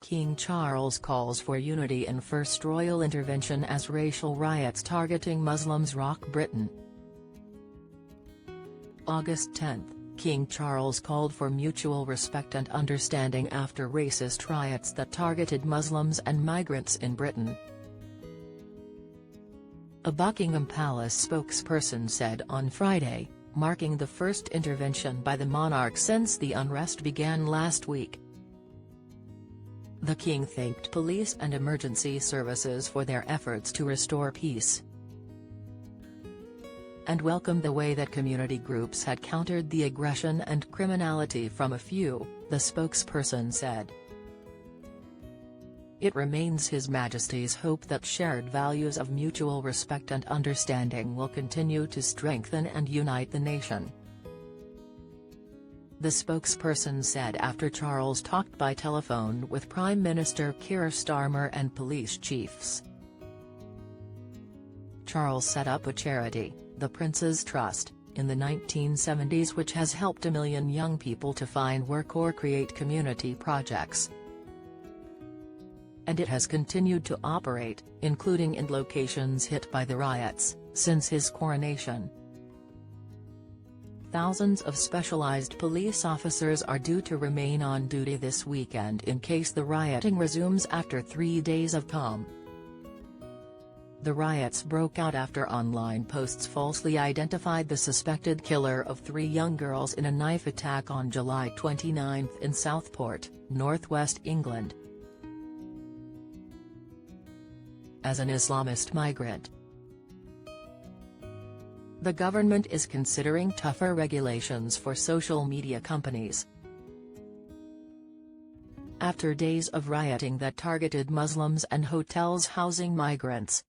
King Charles calls for unity in first royal intervention as racial riots targeting Muslims rock Britain. August 10, King Charles called for mutual respect and understanding after racist riots that targeted Muslims and migrants in Britain. A Buckingham Palace spokesperson said on Friday, marking the first intervention by the monarch since the unrest began last week. The king thanked police and emergency services for their efforts to restore peace, and welcomed the way that community groups had countered the aggression and criminality from a few, the spokesperson said. It remains His Majesty's hope that shared values of mutual respect and understanding will continue to strengthen and unite the nation. The spokesperson said after Charles talked by telephone with Prime Minister Keir Starmer and police chiefs. Charles set up a charity, the Prince's Trust, in the 1970s which has helped 1 million young people to find work or create community projects. And it has continued to operate, including in locations hit by the riots, since his coronation. Thousands of specialized police officers are due to remain on duty this weekend in case the rioting resumes after 3 days of calm. The riots broke out after online posts falsely identified the suspected killer of 3 young girls in a knife attack on July 29 in Southport, northwest England, as an Islamist migrant. The government is considering tougher regulations for social media companies after days of rioting that targeted Muslims and hotels housing migrants.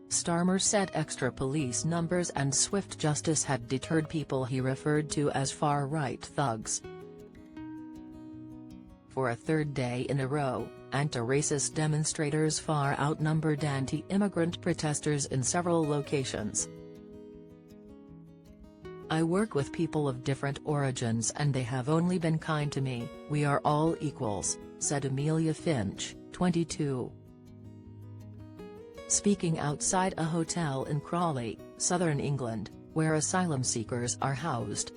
Starmer said extra police numbers and swift justice had deterred people he referred to as far-right thugs. For a third day in a row, anti-racist demonstrators far outnumbered anti-immigrant protesters in several locations. I work with people of different origins and they have only been kind to me, we are all equals, said Amelia Finch, 22. Speaking outside a hotel in Crawley, southern England, where asylum seekers are housed.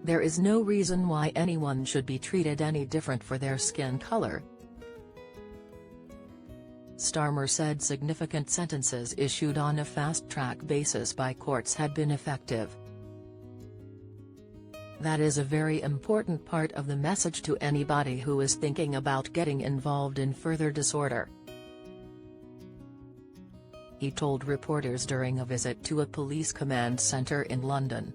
There is no reason why anyone should be treated any different for their skin color. Starmer said significant sentences issued on a fast-track basis by courts had been effective. That is a very important part of the message to anybody who is thinking about getting involved in further disorder, he told reporters during a visit to a police command centre in London.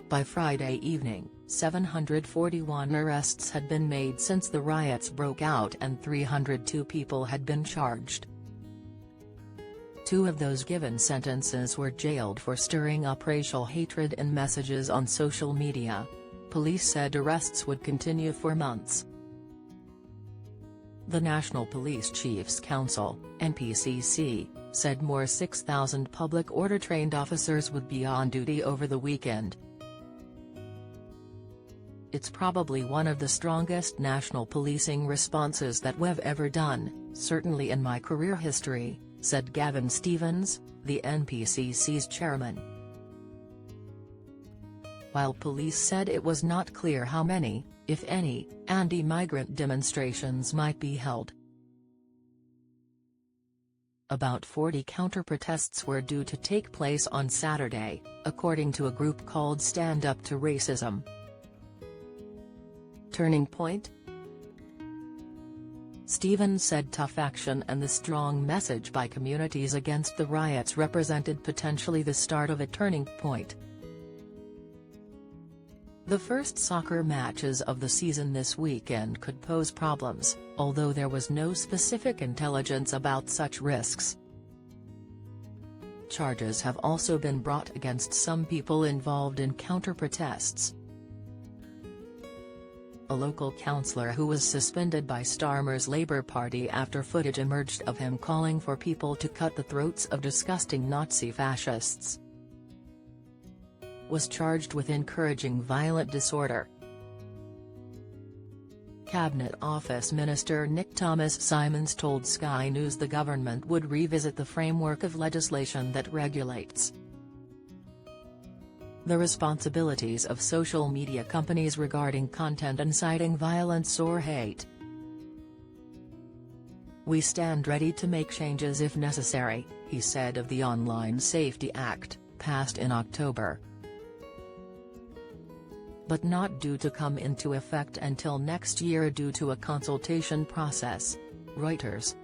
By Friday evening, 741 arrests had been made since the riots broke out and 302 people had been charged. 2 of those given sentences were jailed for stirring up racial hatred in messages on social media. Police said arrests would continue for months. The National Police Chiefs Council, NPCC, said more 6,000 public order-trained officers would be on duty over the weekend. It's probably one of the strongest national policing responses that we've ever done, certainly in my career history, said Gavin Stevens, the NPCC's chairman. While police said it was not clear how many, if any, anti-migrant demonstrations might be held. About 40 counter-protests were due to take place on Saturday, according to a group called Stand Up to Racism. Turning point? Stevens said tough action and the strong message by communities against the riots represented potentially the start of a turning point. The first soccer matches of the season this weekend could pose problems, although there was no specific intelligence about such risks. Charges have also been brought against some people involved in counter-protests. A local councillor who was suspended by Starmer's Labour Party after footage emerged of him calling for people to cut the throats of disgusting Nazi fascists was charged with encouraging violent disorder. Cabinet Office Minister Nick Thomas-Symonds told Sky News the government would revisit the framework of legislation that regulates the responsibilities of social media companies regarding content inciting violence or hate. "We stand ready to make changes if necessary," he said of the Online Safety Act, passed in October, but not due to come into effect until next year due to a consultation process. Reuters.